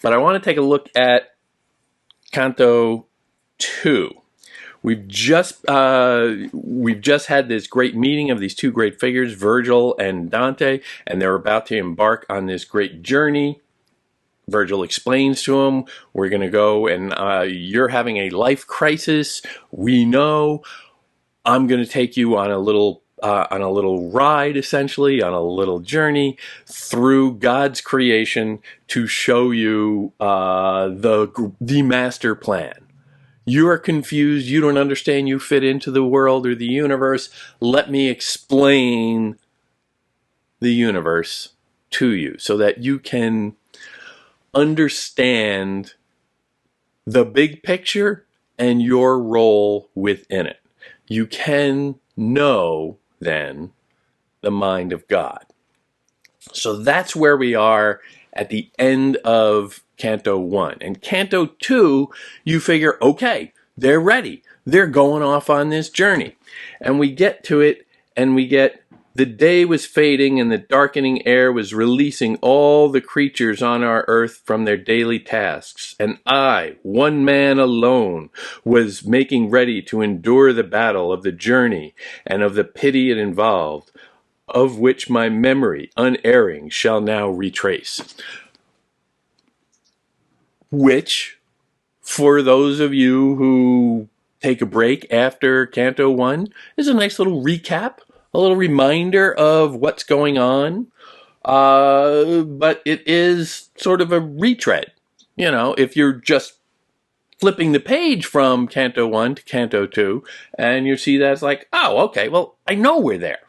But I want to take a look at Canto 2. We've just had this great meeting of these two great figures, Virgil and Dante, and they're about to embark on this great journey. Virgil explains to him, we're going to go and you're having a life crisis. We know. I'm going to take you on a little ride, essentially, on a little journey through God's creation to show you the master plan. You are confused. You don't understand. You fit into the world or the universe. Let me explain the universe to you so that you can understand the big picture and your role within it. You can know then the mind of God. So that's where we are at the end of Canto 1. And Canto 2, you figure, okay, they're ready. They're going off on this journey. And we get to it, and we get, the day was fading, and the darkening air was releasing all the creatures on our earth from their daily tasks. And I, one man alone, was making ready to endure the battle of the journey and of the pity it involved, of which my memory, unerring, shall now retrace. Which, for those of you who take a break after Canto 1, is a nice little recap, a little reminder of what's going on. But it is sort of a retread. You know, if you're just flipping the page from Canto 1 to Canto 2, and you see that, it's like, oh, okay, well, I know we're there.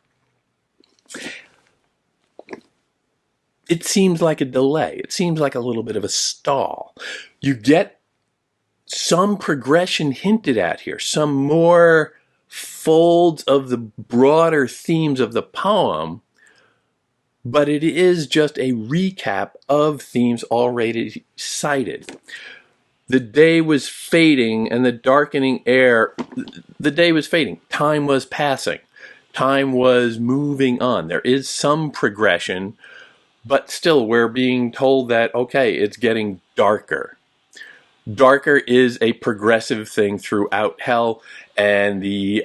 It seems like a delay. It seems like a little bit of a stall. You get some progression hinted at here, some more folds of the broader themes of the poem, but it is just a recap of themes already cited. The day was fading and the darkening air, the day was fading. Time was passing. Time was moving on. There is some progression, but still we're being told that, okay, it's getting darker. Darker is a progressive thing throughout hell, and the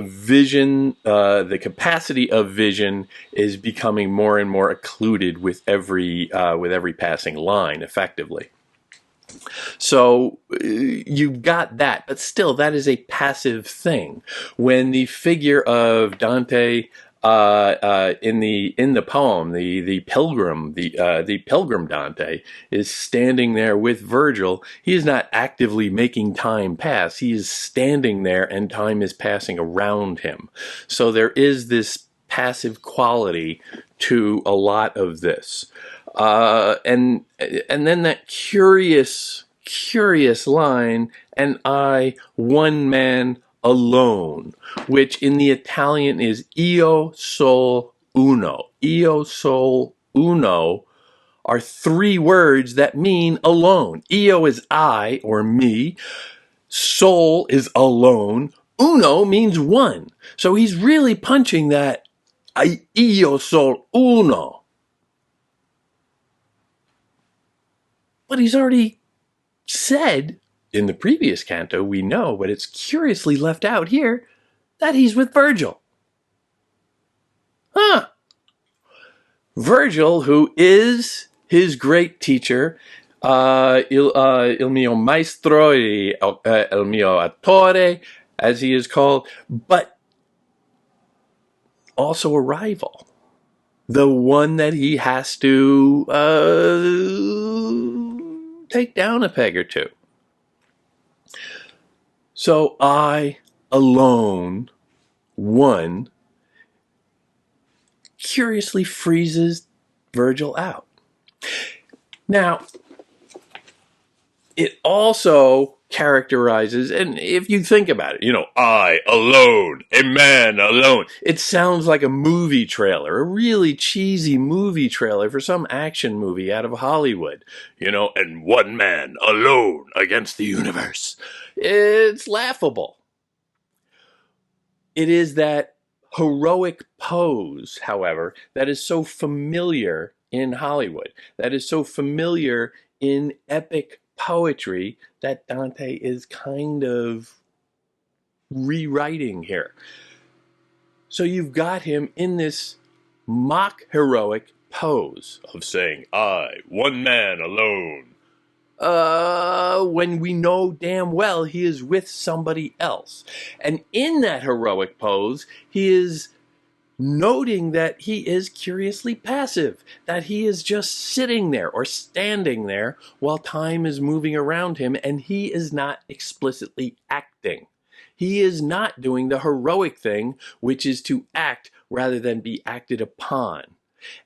vision, the capacity of vision is becoming more and more occluded with every passing line, effectively. So you've got that, but still, that is a passive thing. When the figure of Dante in the poem, the pilgrim Dante is standing there with Virgil. He is not actively making time pass. He is standing there, and time is passing around him. So there is this passive quality to a lot of this, and then that curious line, and I, one man alone, which in the Italian is io sol uno. Io sol uno are three words that mean alone. Io is I, or me. Sol is alone. Uno means one. So he's really punching that io sol uno. But he's already said in the previous canto, we know, but it's curiously left out here, that he's with Virgil. Virgil, who is his great teacher, il mio maestro, il mio attore, as he is called, but also a rival. The one that he has to take down a peg or two. So I alone, one, curiously freezes Virgil out. Now, it also characterizes, and if you think about it, I alone, a man alone. It sounds like a movie trailer, a really cheesy movie trailer for some action movie out of Hollywood, and one man alone against the universe. It's laughable. It is that heroic pose, however, that is so familiar in Hollywood, that is so familiar in epic poetry, that Dante is kind of rewriting here. So you've got him in this mock heroic pose of saying, I, one man alone, when we know damn well he is with somebody else. And in that heroic pose, he is noting that he is curiously passive, that he is just sitting there or standing there while time is moving around him, and he is not explicitly acting. He is not doing the heroic thing, which is to act rather than be acted upon.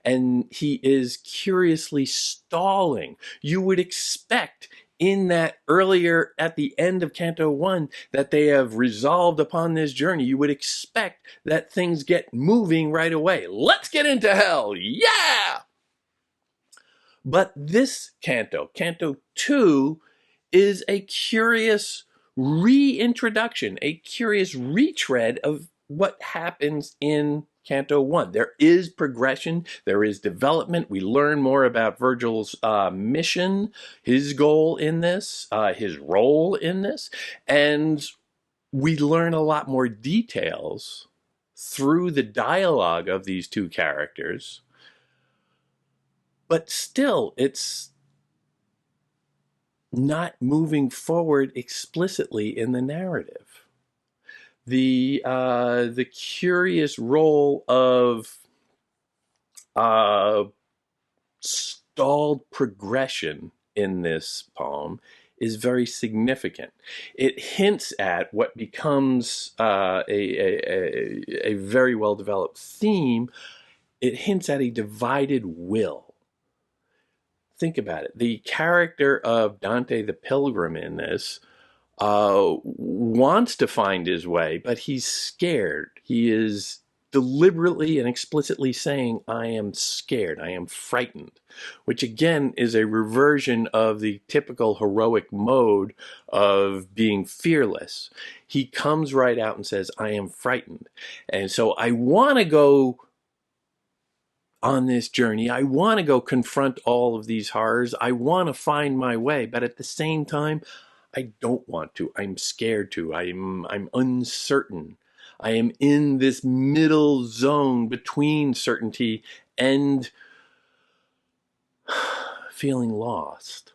And he is curiously stalling. You would expect in that earlier at the end of Canto 1 that they have resolved upon this journey. You would expect that things get moving right away. Let's get into hell. Yeah! But this canto, Canto 2, is a curious reintroduction, a curious retread of what happens in Canto 1. There is progression, there is development. We learn more about Virgil's mission, his goal in this, his role in this, and we learn a lot more details through the dialogue of these two characters. But still, it's not moving forward explicitly in the narrative. The curious role of stalled progression in this poem is very significant. It hints at what becomes a very well developed theme. It hints at a divided will. Think about it. The character of Dante the Pilgrim in this wants to find his way, but he's scared. He is deliberately and explicitly saying, I am scared, I am frightened, which again is a reversion of the typical heroic mode of being fearless. He comes right out and says, I am frightened. And so I want to go on this journey. I want to go confront all of these horrors. I want to find my way, but at the same time, I don't want to. I'm scared to. I'm uncertain. I am in this middle zone between certainty and feeling lost.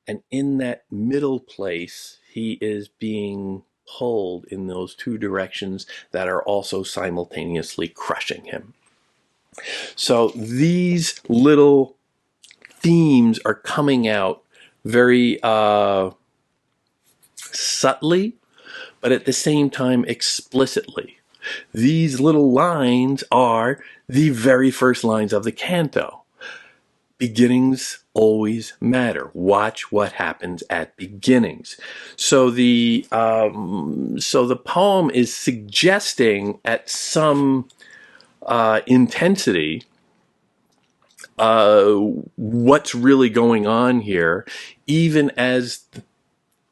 And in that middle place, he is being pulled in those two directions that are also simultaneously crushing him. So these little themes are coming out very subtly, but at the same time explicitly. These little lines are the very first lines of the canto. Beginnings always matter. Watch what happens at beginnings. So the poem is suggesting at some intensity what's really going on here, even as the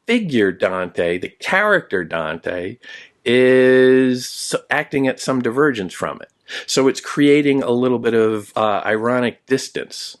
figure Dante, the character Dante, is acting at some divergence from it. So it's creating a little bit of ironic distance.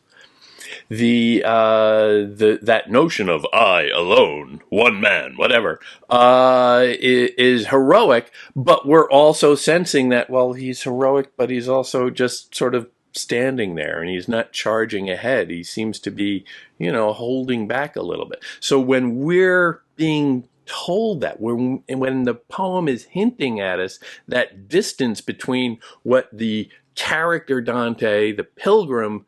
That notion of I alone, one man, whatever, is heroic, but we're also sensing that, well, he's heroic, but he's also just sort of standing there, and he's not charging ahead. He seems to be, holding back a little bit. So when we're being told that, when the poem is hinting at us that distance between what the character Dante, the pilgrim,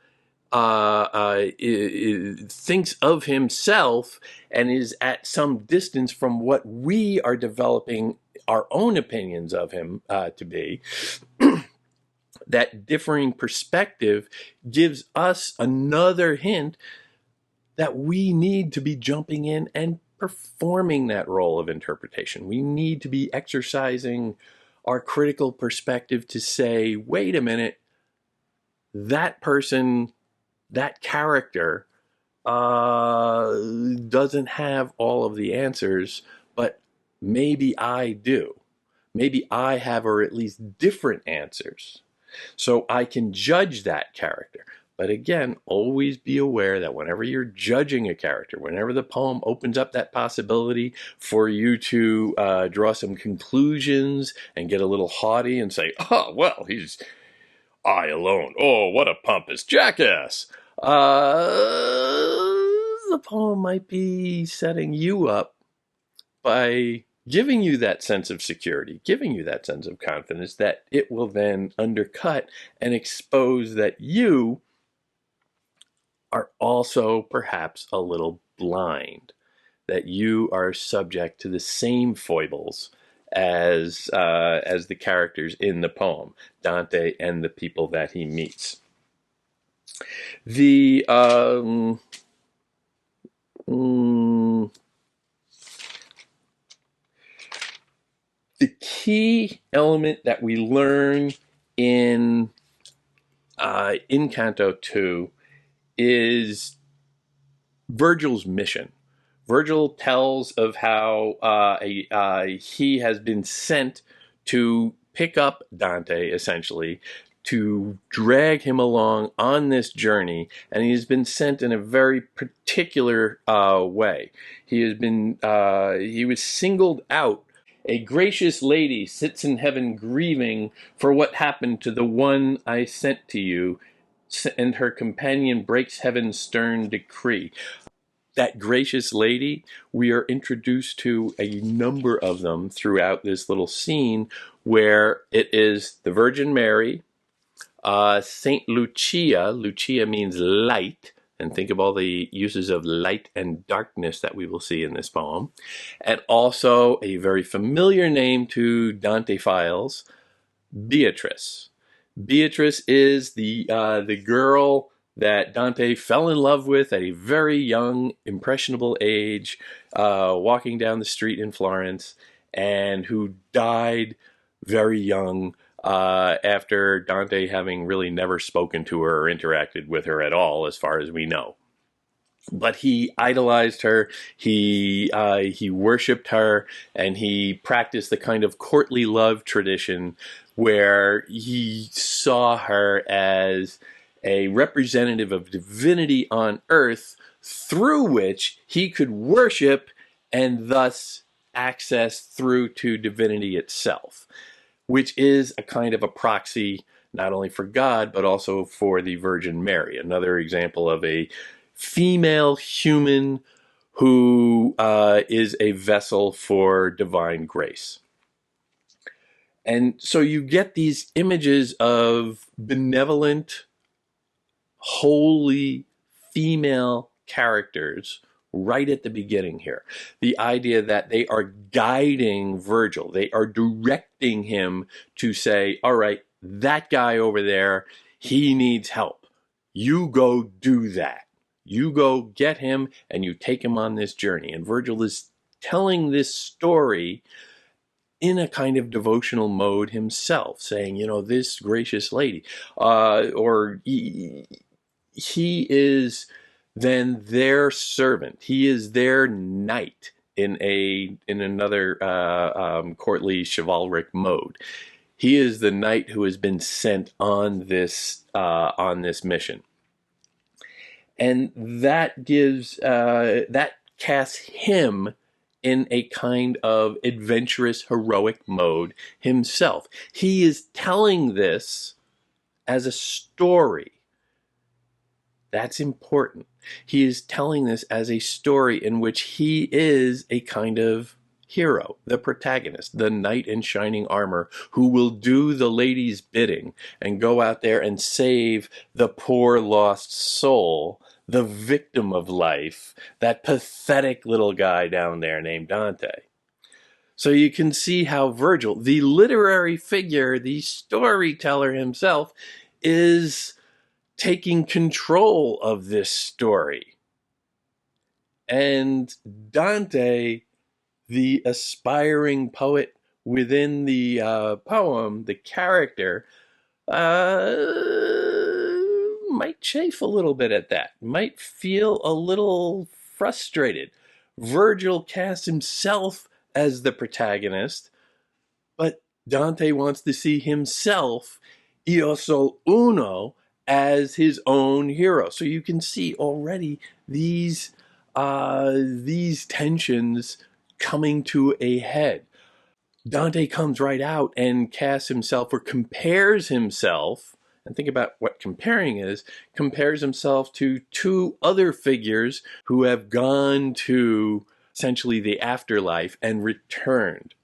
thinks of himself and is at some distance from what we are developing our own opinions of him to be, that differing perspective gives us another hint that we need to be jumping in and performing that role of interpretation. We need to be exercising our critical perspective to say, wait a minute, that person, that character doesn't have all of the answers, but maybe I do. Maybe I have, or at least different answers. So I can judge that character. But again, always be aware that whenever you're judging a character, whenever the poem opens up that possibility for you to draw some conclusions and get a little haughty and say, oh, well, he's I alone. Oh, what a pompous jackass. The poem might be setting you up by giving you that sense of security, giving you that sense of confidence that it will then undercut and expose that you are also perhaps a little blind, that you are subject to the same foibles as the characters in the poem, Dante and the people that he meets. The the key element that we learn in Canto 2 is Virgil's mission. Virgil tells of how he has been sent to pick up Dante, essentially, to drag him along on this journey, and he has been sent in a very particular way. He was singled out. A gracious lady sits in heaven grieving for what happened to the one I sent to you, and her companion breaks heaven's stern decree. That gracious lady, we are introduced to a number of them throughout this little scene, where it is the Virgin Mary, Saint Lucia. Lucia means light, and think of all the uses of light and darkness that we will see in this poem. And also a very familiar name to Dante files, Beatrice. Beatrice is the girl that Dante fell in love with at a very young, impressionable age, walking down the street in Florence, and who died very young after Dante having really never spoken to her or interacted with her at all, as far as we know. But he idolized her, he worshipped her, and he practiced the kind of courtly love tradition where he saw her as a representative of divinity on earth through which he could worship and thus access through to divinity itself, which is a kind of a proxy not only for God, but also for the Virgin Mary. Another example of a female human who is a vessel for divine grace. And so you get these images of benevolent, holy female characters right at the beginning here. The idea that they are guiding Virgil, they are directing him to say, all right, that guy over there, he needs help. You go do that. You go get him and you take him on this journey. And Virgil is telling this story in a kind of devotional mode himself, saying, you know, this gracious lady, or he is then their servant. He is their knight in another courtly chivalric mode. He is the knight who has been sent on this mission, and that casts him in a kind of adventurous, heroic mode himself. He is telling this as a story. That's important. He is telling this as a story in which he is a kind of hero, the protagonist, the knight in shining armor who will do the lady's bidding and go out there and save the poor lost soul, the victim of life, that pathetic little guy down there named Dante. So you can see how Virgil, the literary figure, the storyteller himself, is taking control of this story. And Dante, the aspiring poet within the poem, the character, might chafe a little bit at that, might feel a little frustrated. Virgil casts himself as the protagonist, but Dante wants to see himself, io sol uno, as his own hero. So you can see already these tensions coming to a head. Dante comes right out and casts himself or compares himself, and think about what comparing is, compares himself to two other figures who have gone to essentially the afterlife and returned.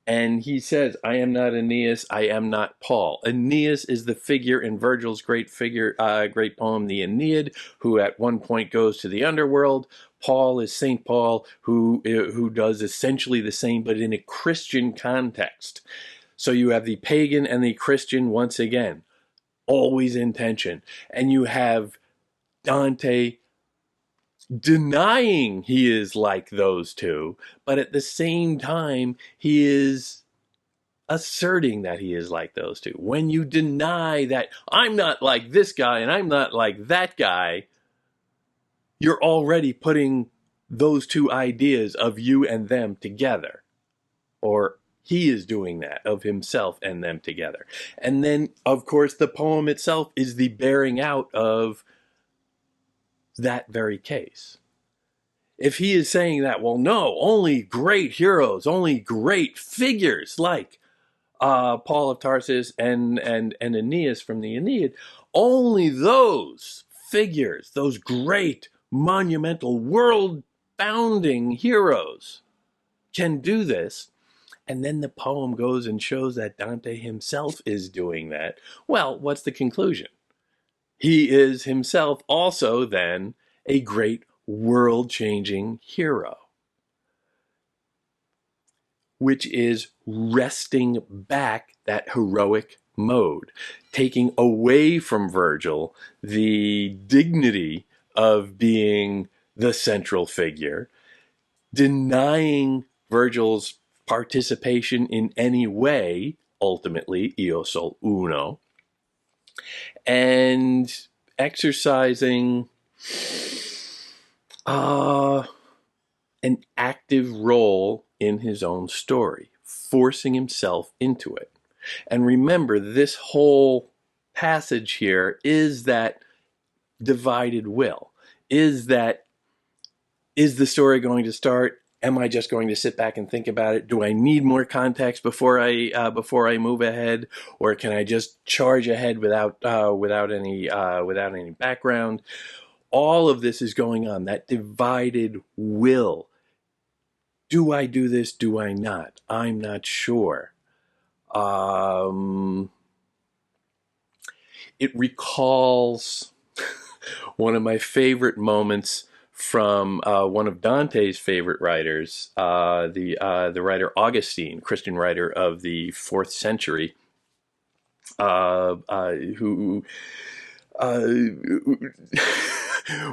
And he says, I am not Aeneas, I am not Paul. Aeneas is the figure in Virgil's great poem, the Aeneid, who at one point goes to the underworld. Paul is St. Paul, who does essentially the same, but in a Christian context. So you have the pagan and the Christian once again, always in tension. And you have Dante denying he is like those two, but at the same time, he is asserting that he is like those two. When you deny that I'm not like this guy and I'm not like that guy, you're already putting those two ideas of you and them together. Or he is doing that of himself and them together. And then, of course, the poem itself is the bearing out of that very case. If he is saying that, well, no, only great heroes, only great figures like Paul of Tarsus and Aeneas from the Aeneid, only those figures, those great, monumental, world-founding heroes can do this. And then the poem goes and shows that Dante himself is doing that. Well, what's the conclusion? He is himself also then a great world-changing hero, which is wresting back that heroic mode, taking away from Virgil the dignity of being the central figure, denying Virgil's participation in any way, ultimately, io sol uno, and exercising an active role in his own story, forcing himself into it. And remember, this whole passage here is that divided will. Is the story going to start? Am I just going to sit back and think about it? Do I need more context before I move ahead, or can I just charge ahead without any background? All of this is going on. That divided will. Do I do this? Do I not? I'm not sure. It recalls one of my favorite moments from one of Dante's favorite writers, the writer Augustine, Christian writer of the 4th century, who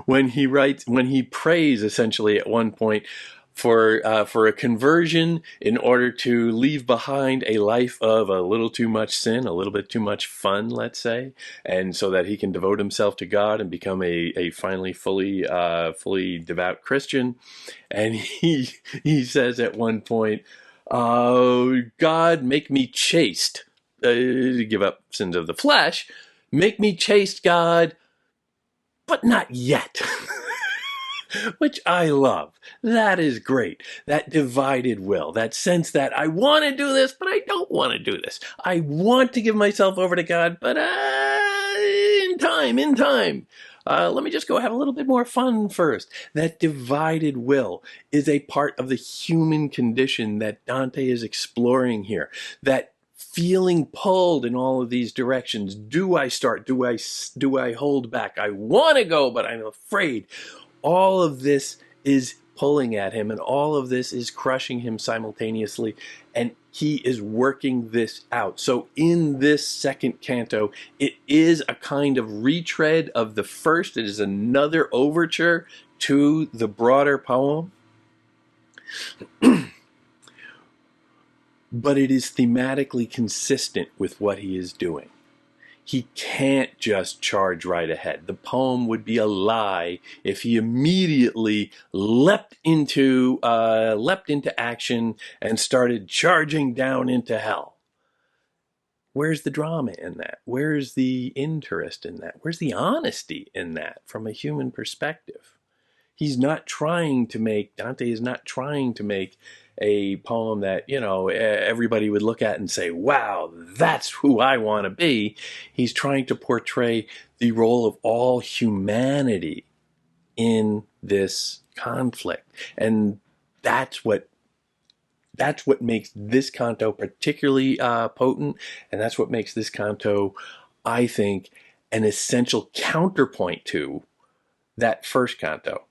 when he prays essentially at one point for a conversion in order to leave behind a life of a little too much sin, a little bit too much fun, let's say, and so that he can devote himself to God and become a finally fully devout Christian. And he says at one point, God, make me chaste, to give up sins of the flesh, make me chaste, God, but not yet. Which I love. That is great. That divided will, that sense that I want to do this, but I don't want to do this. I want to give myself over to God, but in time. Let me just go have a little bit more fun first. That divided will is a part of the human condition that Dante is exploring here. That feeling pulled in all of these directions. Do I start? Do I hold back? I want to go, but I'm afraid. All of this is pulling at him, and all of this is crushing him simultaneously, and he is working this out. So in this second canto, it is a kind of retread of the first. It is another overture to the broader poem, but it is thematically consistent with what he is doing. He can't just charge right ahead. The poem would be a lie if he immediately leapt into action and started charging down into hell. Where's the drama in that? Where's the interest in that? Where's the honesty in that from a human perspective? Dante is not trying to make a poem that, everybody would look at and say, wow, that's who I want to be. He's trying to portray the role of all humanity in this conflict. And that's what makes this canto particularly potent, and that's what makes this canto, I think, an essential counterpoint to that first canto.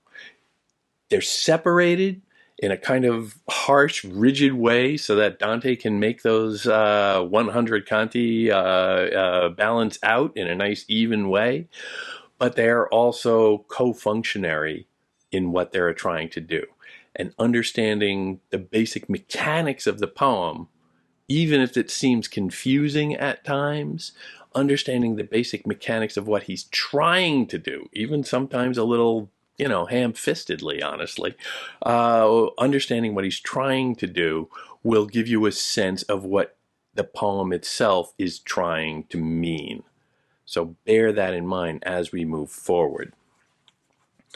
They're separated in a kind of harsh, rigid way so that Dante can make those 100 canti balance out in a nice, even way, but they're also co-functionary in what they're trying to do. And understanding the basic mechanics of the poem, even if it seems confusing at times, understanding the basic mechanics of what he's trying to do, even sometimes a little, ham-fistedly, honestly, understanding what he's trying to do will give you a sense of what the poem itself is trying to mean. So bear that in mind as we move forward.